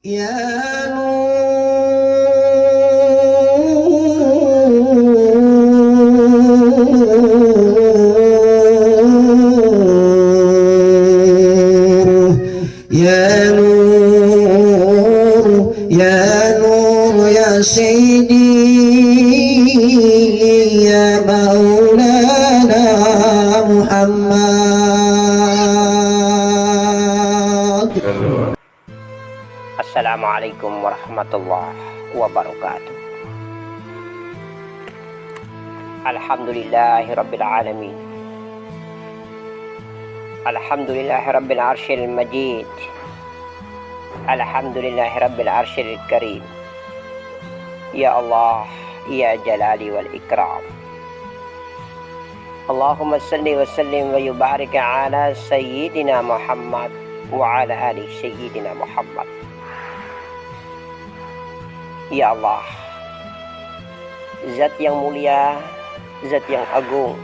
Ya Nur, ya Nur, ya Nur, ya Sayyidi, ya Maulana Muhammad. Assalamualaikum warahmatullahi wabarakatuh. Alhamdulillahi rabbil alamin. Alhamdulillahi rabbil arsyil majid. Alhamdulillahi rabbil arsyil karim. Ya Allah, ya jalali wal ikram. Allahumma salli wa sallim wa yubarik ala sayyidina Muhammad wa ala ali sayyidina Muhammad. Ya Allah, Zat yang mulia, Zat yang agung,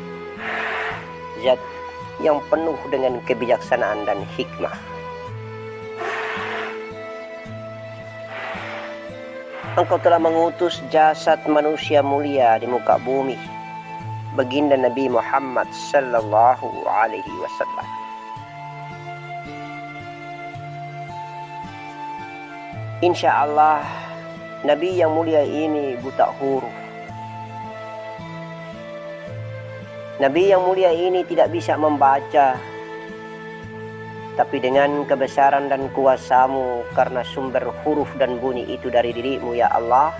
Zat yang penuh dengan kebijaksanaan dan hikmah. Engkau telah mengutus jasad manusia mulia di muka bumi, baginda Nabi Muhammad sallallahu alaihi wasallam. Insya Allah, Nabi yang mulia ini buta huruf. Nabi yang mulia ini tidak bisa membaca. Tapi dengan kebesaran dan kuasa-Mu, karena sumber huruf dan bunyi itu dari diri-Mu ya Allah,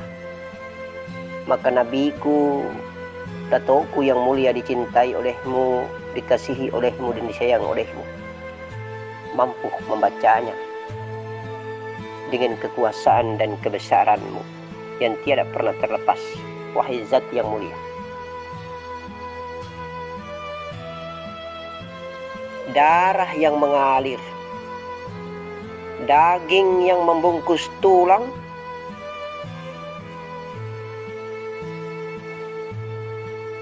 maka Nabiku, Datoku yang mulia dicintai oleh-Mu, dikasihi oleh-Mu dan disayang oleh-Mu, mampu membacanya dengan kekuasaan dan kebesaran-Mu yang tiada pernah terlepas, wahai Zat yang mulia. Darah yang mengalir, daging yang membungkus tulang,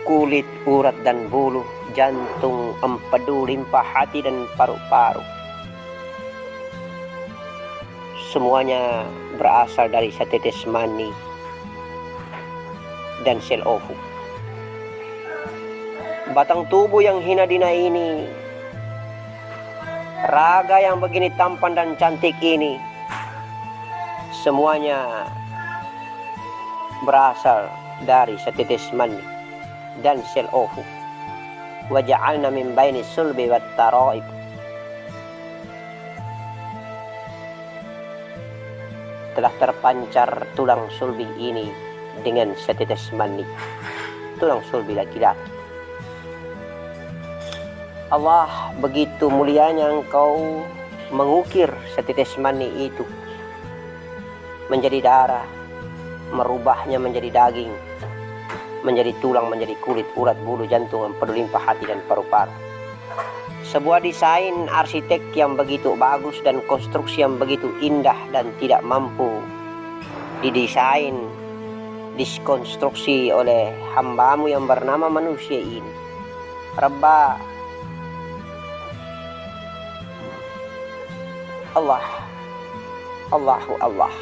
kulit, urat dan bulu, jantung, empedu, limpa hati dan paru-paru, semuanya berasal dari setetes mani dan sel ovum. Batang tubuh yang hina dina ini, raga yang begini tampan dan cantik ini, semuanya berasal dari setetes mani dan sel ovum. Wa ja'alna min baini sulbi wat taraib. Telah terpancar tulang sulbi ini dengan setetes mani, tulang sulbi laki-laki. Allah, begitu mulianya Engkau mengukir setetes mani itu menjadi darah, merubahnya menjadi daging, menjadi tulang, menjadi kulit, urat, bulu, jantung, empedu, limpa hati dan paru-paru. Sebuah desain arsitek yang begitu bagus dan konstruksi yang begitu indah dan tidak mampu didesain, diskonstruksi oleh hamba-Mu yang bernama manusia ini. Rabbah, Allah, Allahu Allah.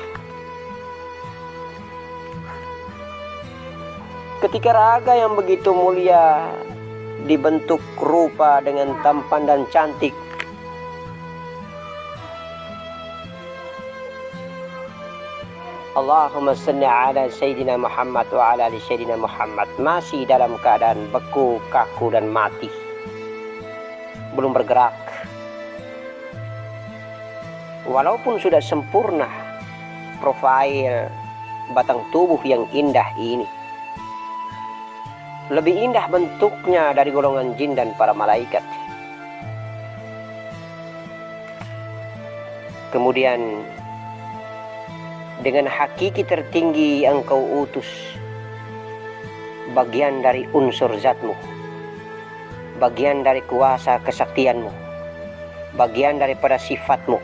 Ketika raga yang begitu mulia dibentuk rupa dengan tampan dan cantik, Allahumma salli ala Sayyidina Muhammad wa ala ali Sayyidina Muhammad, masih dalam keadaan beku, kaku dan mati, belum bergerak. Walaupun sudah sempurna profil batang tubuh yang indah ini, lebih indah bentuknya dari golongan jin dan para malaikat. Kemudian dengan hakiki tertinggi Engkau utus bagian dari unsur Zat-Mu, bagian dari kuasa kesaktian-Mu, bagian daripada sifat-Mu,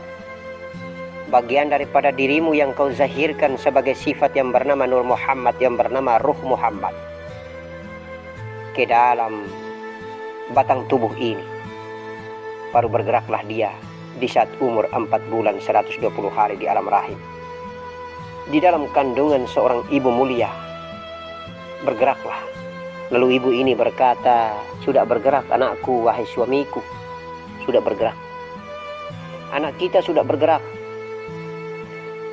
bagian daripada diri-Mu yang Kau zahirkan sebagai sifat yang bernama Nur Muhammad, yang bernama Ruh Muhammad, ke dalam batang tubuh ini. Baru bergeraklah dia di saat umur 4 bulan 120 hari di alam rahim. di dalam kandungan seorang ibu mulia. Bergeraklah. Lalu ibu ini berkata, sudah bergerak anakku, wahai suamiku. Sudah bergerak. Anak kita sudah bergerak.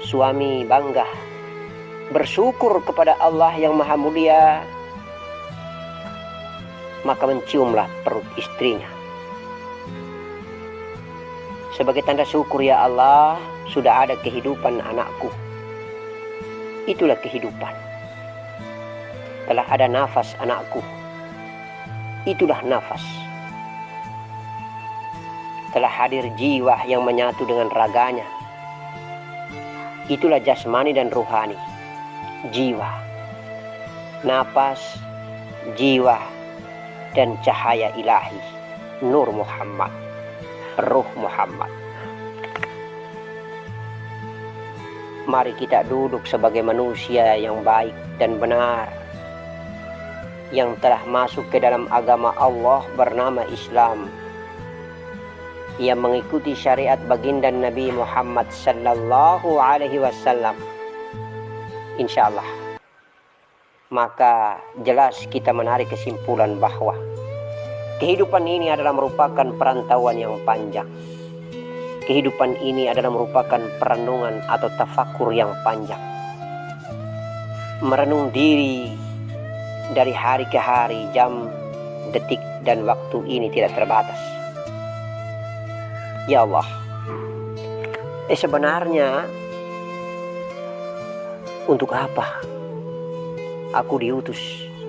Suami bangga, bersyukur kepada Allah yang maha mulia. Maka menciumlah perut istrinya. Sebagai tanda syukur, ya Allah, sudah ada kehidupan anakku. Itulah kehidupan. Telah ada nafas anakku. Itulah nafas. Telah hadir jiwa yang menyatu dengan raganya. Itulah jasmani dan ruhani. Jiwa, nafas, jiwa, dan cahaya ilahi. Nur Muhammad, Ruh Muhammad. Mari kita duduk sebagai manusia yang baik dan benar, yang telah masuk ke dalam agama Allah bernama Islam, yang mengikuti syariat baginda Nabi Muhammad sallallahu alaihi wasallam. Insyaallah, maka jelas kita menarik kesimpulan bahwa kehidupan ini adalah merupakan perantauan yang panjang. Kehidupan ini adalah merupakan perenungan atau tafakur yang panjang. Merenung diri dari hari ke hari, jam, detik, dan waktu ini tidak terbatas. Ya Allah, sebenarnya untuk apa aku diutus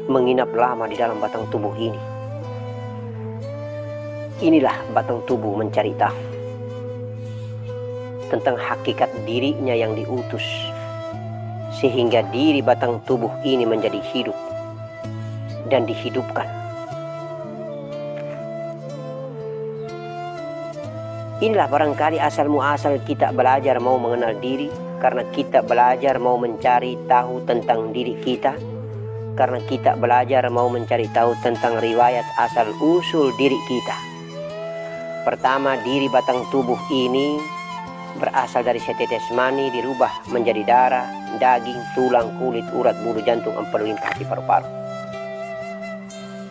menginap lama di dalam batang tubuh ini? Inilah batang tubuh mencari tahu tentang hakikat dirinya yang diutus, sehingga diri batang tubuh ini menjadi hidup dan dihidupkan. Inilah barangkali asal muasal kita belajar mau mengenal diri, karena kita belajar mau mencari tahu tentang diri kita, karena kita belajar mau mencari tahu tentang riwayat asal usul diri kita. Pertama, diri batang tubuh ini berasal dari setetes mani dirubah menjadi darah, daging, tulang, kulit, urat, bulu, jantung, empedu, limpa, hati, paru-paru.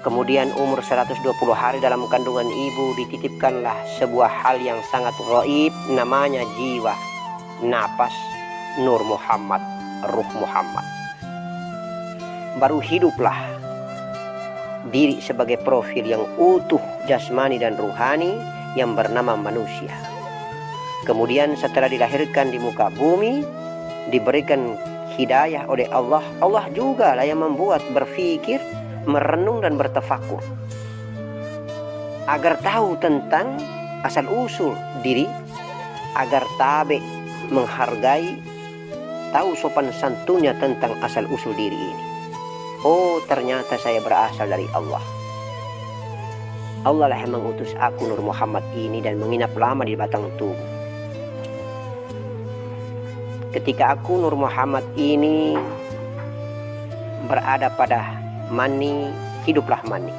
Kemudian umur 120 hari dalam kandungan ibu dititipkanlah sebuah hal yang sangat gaib, namanya jiwa, napas, Nur Muhammad, Ruh Muhammad. Baru hiduplah diri sebagai profil yang utuh jasmani dan ruhani yang bernama manusia. Kemudian setelah dilahirkan di muka bumi, diberikan hidayah oleh Allah. Allah juga lah yang membuat berpikir, merenung dan bertafakur agar tahu tentang asal usul diri, agar tabe menghargai, tahu sopan santunnya tentang asal usul diri ini. Oh, ternyata saya berasal dari Allah. Allah lah yang mengutus aku Nur Muhammad ini dan menginap lama di batang tubuh. Ketika aku Nur Muhammad ini berada pada mani, hiduplah mani.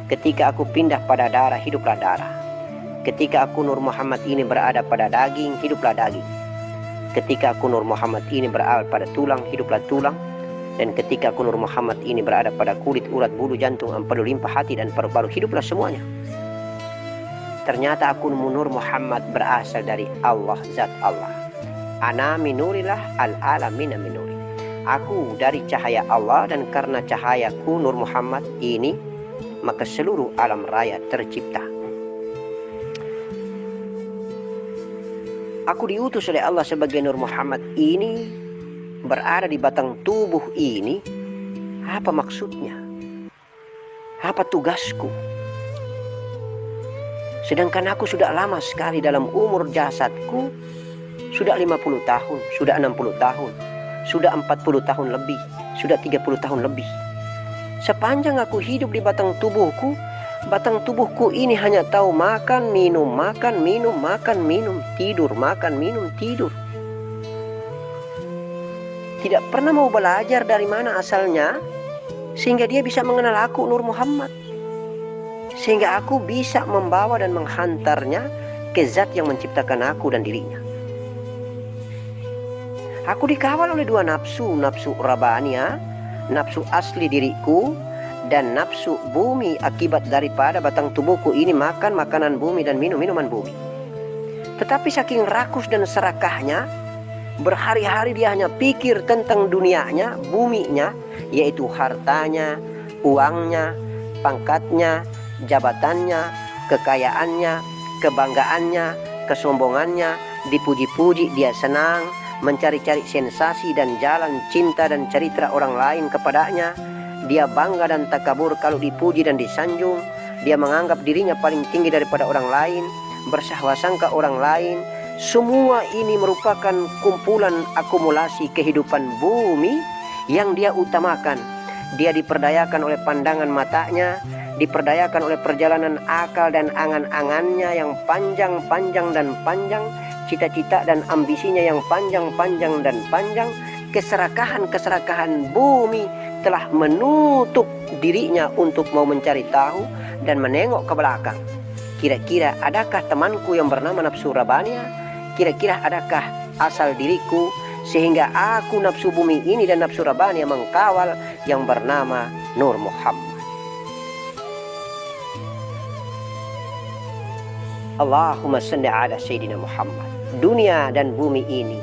Ketika aku pindah pada darah, hiduplah darah. Ketika aku Nur Muhammad ini berada pada daging, hiduplah daging. Ketika aku Nur Muhammad ini berada pada tulang, hiduplah tulang. Dan ketika aku Nur Muhammad ini berada pada kulit, urat, bulu, jantung, empedu, limpa, hati, dan paru-paru, hiduplah semuanya. Ternyata aku Nur Muhammad berasal dari Allah, zat Allah. Ana minurilah al-alamina minuri. Aku dari cahaya Allah, dan karena cahayaku Nur Muhammad ini, maka seluruh alam raya tercipta. Aku diutus oleh Allah sebagai Nur Muhammad ini, berada di batang tubuh ini. Apa maksudnya? Apa tugasku? Sedangkan aku sudah lama sekali dalam umur jasadku, sudah 50 tahun, sudah 60 tahun, sudah 40 tahun lebih, sudah 30 tahun lebih. Sepanjang aku hidup di batang tubuhku ini hanya tahu makan, minum, makan, minum, makan, minum, tidur, makan, minum, tidur. Tidak pernah mau belajar dari mana asalnya, sehingga dia bisa mengenal aku Nur Muhammad, sehingga aku bisa membawa dan menghantarnya ke zat yang menciptakan aku dan dirinya. Aku dikawal oleh dua nafsu, nafsu rabania, nafsu asli diriku, dan nafsu bumi akibat daripada batang tubuhku ini makan makanan bumi dan minum minuman bumi. Tetapi saking rakus dan serakahnya, berhari-hari dia hanya pikir tentang dunianya, buminya, yaitu hartanya, uangnya, pangkatnya, jabatannya, kekayaannya, kebanggaannya, kesombongannya, dipuji-puji, dia senang, mencari-cari sensasi dan jalan cinta dan cerita orang lain kepadanya. Dia bangga dan takabur kalau dipuji dan disanjung. Dia menganggap dirinya paling tinggi daripada orang lain, bersangka orang lain. Semua ini merupakan kumpulan akumulasi kehidupan bumi yang dia utamakan. Dia diperdayakan oleh pandangan matanya, diperdayakan oleh perjalanan akal dan angan-angannya yang panjang-panjang dan panjang, cita-cita dan ambisinya yang panjang-panjang dan panjang. Keserakahan-keserakahan bumi telah menutup dirinya untuk mau mencari tahu dan menengok ke belakang. Kira-kira adakah temanku yang bernama nafsu rabania? Kira-kira adakah asal diriku sehingga aku nafsu bumi ini dan nafsu rabania mengkawal yang bernama Nur Muhammad? Allahumma salli ala Sayyidina Muhammad. Dunia dan bumi ini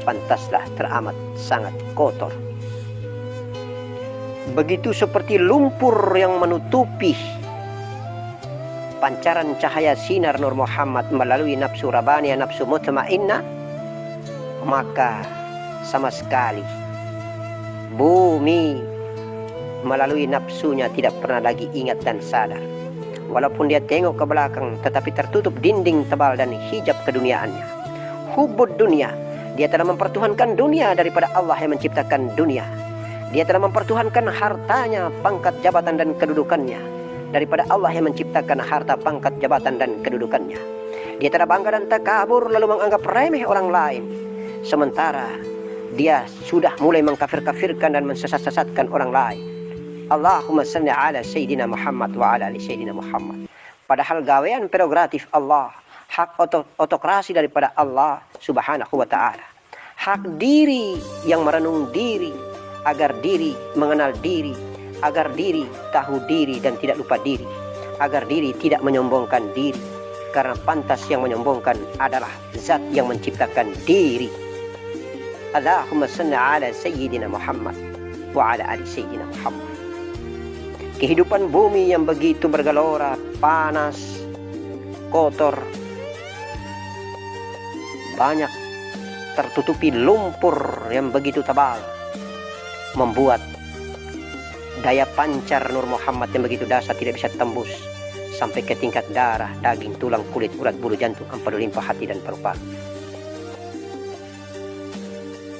pantaslah teramat sangat kotor. Begitu seperti lumpur yang menutupi pancaran cahaya sinar Nur Muhammad melalui nafsu rabania, nafsu mutmainnah, maka sama sekali bumi melalui nafsunya tidak pernah lagi ingat dan sadar. Walaupun dia tengok ke belakang, tetapi tertutup dinding tebal dan hijab keduniaannya. Hubbud dunia, dia telah mempertuhankan dunia daripada Allah yang menciptakan dunia. Dia telah mempertuhankan hartanya, pangkat, jabatan dan kedudukannya daripada Allah yang menciptakan harta, pangkat, jabatan dan kedudukannya. Dia telah bangga dan takabur lalu menganggap remeh orang lain, sementara dia sudah mulai mengkafir-kafirkan dan mensesat-sesatkan orang lain. Allahumma salli ala Sayyidina Muhammad wa ala ali Sayyidina Muhammad. Padahal gawean prerogatif Allah, hak otokrasi daripada Allah subhanahu wa ta'ala. Hak diri yang merenung diri, agar diri mengenal diri, agar diri tahu diri dan tidak lupa diri, agar diri tidak menyombongkan diri, karena pantas yang menyombongkan adalah zat yang menciptakan diri. Allahumma salli ala Sayyidina Muhammad wa ala ali Sayyidina Muhammad. Kehidupan bumi yang begitu bergelora, panas, kotor, banyak tertutupi lumpur yang begitu tebal, membuat daya pancar Nur Muhammad yang begitu dahsyat tidak bisa tembus sampai ke tingkat darah, daging, tulang, kulit, urat, bulu, jantung, empedu, limpa, hati dan paru-paru.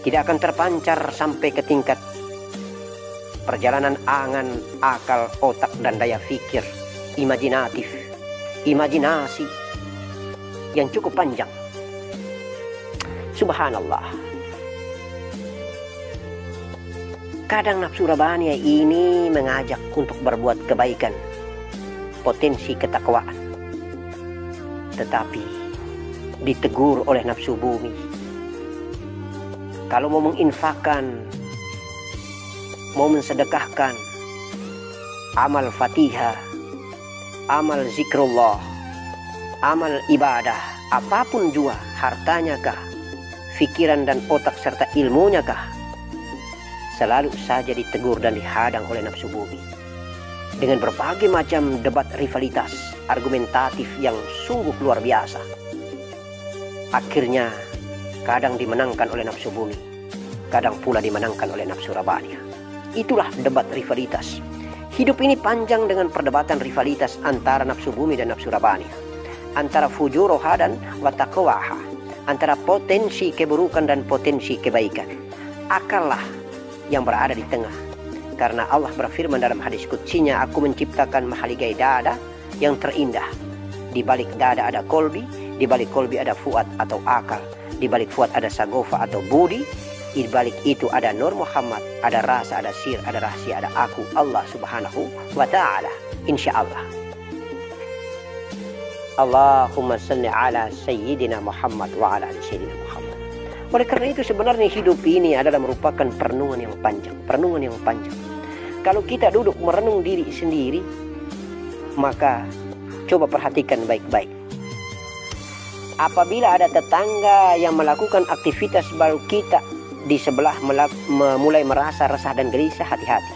Tidak akan terpancar sampai ke tingkat perjalanan angan, akal, otak dan daya fikir, imajinatif, imajinasi yang cukup panjang. Subhanallah. Kadang nafsu rabania ini mengajak untuk berbuat kebaikan, potensi ketakwaan, tetapi ditegur oleh nafsu bumi. Kalau mau menginfakkan, mau mensedekahkan, amal fatihah, amal zikrullah, amal ibadah, apapun juga, hartanya kah, fikiran dan otak serta ilmunya kah, selalu saja ditegur dan dihadang oleh nafsu bumi dengan berbagai macam debat rivalitas argumentatif yang sungguh luar biasa. Akhirnya kadang dimenangkan oleh nafsu bumi, kadang pula dimenangkan oleh nafsu rabania. Itulah debat rivalitas. Hidup ini panjang dengan perdebatan rivalitas antara nafsu bumi dan nafsu rabania, antara fujuroha dan wataqwaha, antara potensi keburukan dan potensi kebaikan. Akallah yang berada di tengah, karena Allah berfirman dalam hadis qudsinya, aku menciptakan mahaligai dada yang terindah. Di balik dada ada kolbi, di balik kolbi ada fuad atau akal, di balik fuad ada sagofa atau budi, di balik itu ada Nur Muhammad, ada rasa, ada sir, ada rahasia, ada aku, Allah subhanahu wa ta'ala. Insyaallah. Allahumma salli ala Sayyidina Muhammad wa ala ali Sayyidina Muhammad. Oleh karena itu sebenarnya hidup ini adalah merupakan perenungan yang panjang, perenungan yang panjang. Kalau kita duduk merenung diri sendiri, maka coba perhatikan baik-baik. Apabila ada tetangga yang melakukan aktivitas baru kita di sebelah mulai merasa resah dan gelisah, hati-hati.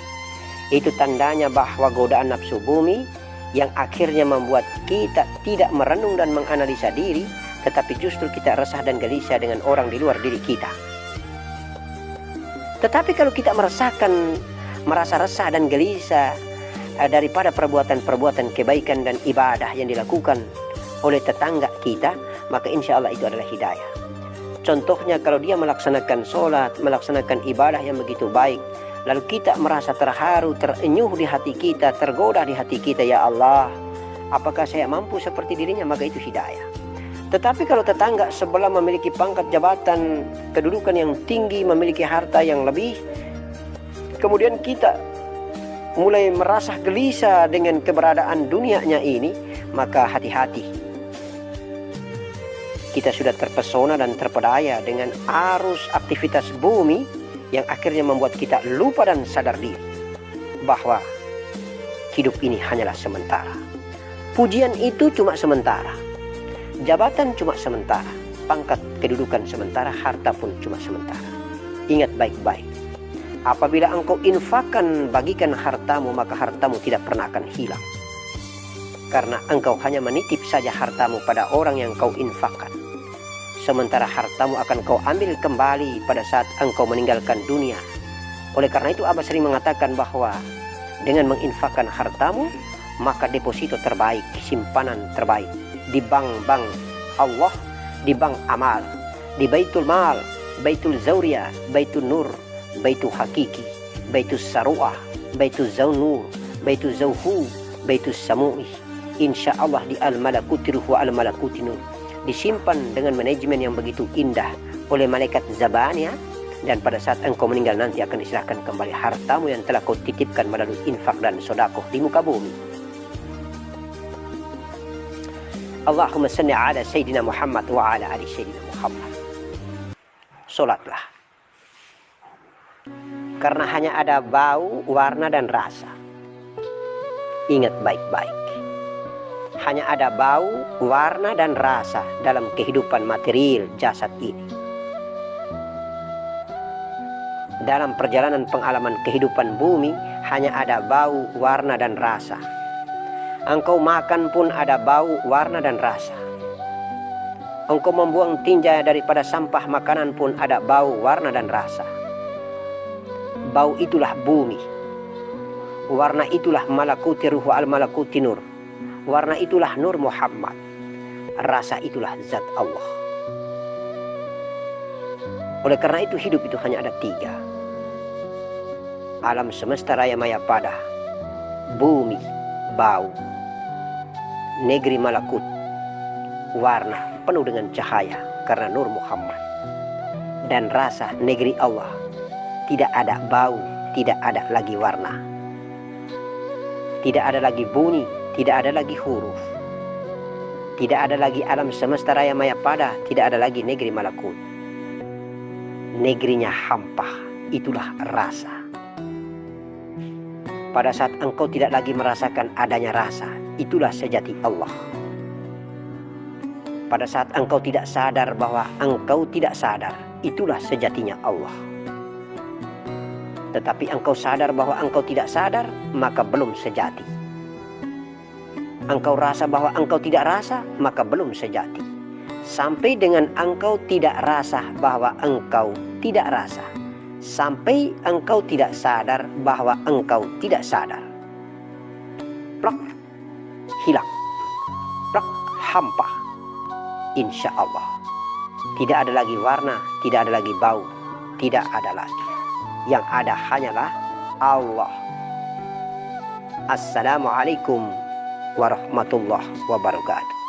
Itu tandanya bahwa godaan nafsu bumi yang akhirnya membuat kita tidak merenung dan menganalisa diri, tetapi justru kita resah dan gelisah dengan orang di luar diri kita. Tetapi kalau kita merasa resah dan gelisah daripada perbuatan-perbuatan kebaikan dan ibadah yang dilakukan oleh tetangga kita, maka insya Allah itu adalah hidayah. Contohnya kalau dia melaksanakan sholat, melaksanakan ibadah yang begitu baik, lalu kita merasa terharu, terenyuh di hati kita, tergoda di hati kita, ya Allah, apakah saya mampu seperti dirinya, maka itu hidayah. Tetapi kalau tetangga sebelah memiliki pangkat jabatan, kedudukan yang tinggi, memiliki harta yang lebih, kemudian kita mulai merasa gelisah dengan keberadaan dunianya ini, maka hati-hati. Kita sudah terpesona dan terpedaya dengan arus aktivitas bumi yang akhirnya membuat kita lupa dan sadar diri bahwa hidup ini hanyalah sementara. Pujian itu cuma sementara, jabatan cuma sementara, pangkat kedudukan sementara, harta pun cuma sementara. Ingat baik-baik, apabila engkau infakkan, bagikan hartamu, maka hartamu tidak pernah akan hilang. Karena engkau hanya menitip saja hartamu pada orang yang kau infakkan. Sementara hartamu akan kau ambil kembali pada saat engkau meninggalkan dunia. Oleh karena itu Abah sering mengatakan bahwa dengan menginfakkan hartamu, maka deposito terbaik, simpanan terbaik di bank-bank Allah, di bank amal, di Baitul Mal, Baitul Zawriyah, Baitul Nur, Baitul Hakiki, Baitul Saru'ah, Baitul Zaunur, Baitul Zawhu, Baitul Samu'ih. Insya Allah di Al-Malakuti Ruh wa Al-Malakuti Nur, disimpan dengan manajemen yang begitu indah oleh malaikat Zabaniyah, dan pada saat engkau meninggal nanti akan diserahkan kembali hartamu yang telah kau titipkan melalui infak dan sodakoh di muka bumi. Allahumma salli ala Sayyidina Muhammad wa ala ali Sayyidina Muhammad. Solatlah, karena hanya ada bau, warna dan rasa. Ingat baik-baik, hanya ada bau, warna dan rasa dalam kehidupan material jasad ini. Dalam perjalanan pengalaman kehidupan bumi, hanya ada bau, warna dan rasa. Engkau makan pun ada bau, warna dan rasa. Engkau membuang tinja daripada sampah makanan pun ada bau, warna dan rasa. Bau itulah bumi, warna itulah malakuti ruh wa al-malakuti nur, warna itulah Nur Muhammad, rasa itulah zat Allah. Oleh karena itu hidup itu hanya ada tiga: alam semesta raya maya pada, bumi, bau, negeri malakut, warna penuh dengan cahaya karena Nur Muhammad, dan rasa negeri Allah, tidak ada bau, tidak ada lagi warna, tidak ada lagi bunyi, tidak ada lagi huruf, tidak ada lagi alam semesta raya maya pada, tidak ada lagi negeri malakut. Negerinya hampa, itulah rasa. Pada saat engkau tidak lagi merasakan adanya rasa, itulah sejati Allah. Pada saat engkau tidak sadar bahwa engkau tidak sadar, itulah sejatinya Allah. Tetapi engkau sadar bahwa engkau tidak sadar, maka belum sejati. Engkau rasa bahwa engkau tidak rasa, maka belum sejati. Sampai dengan engkau tidak rasa bahwa engkau tidak rasa, sampai engkau tidak sadar bahwa engkau tidak sadar. Plak, hilang. Plak, hampa. Insya Allah tidak ada lagi warna, tidak ada lagi bau, tidak ada lagi. Yang ada hanyalah Allah. Assalamualaikum warahmatullahi wabarakatuh.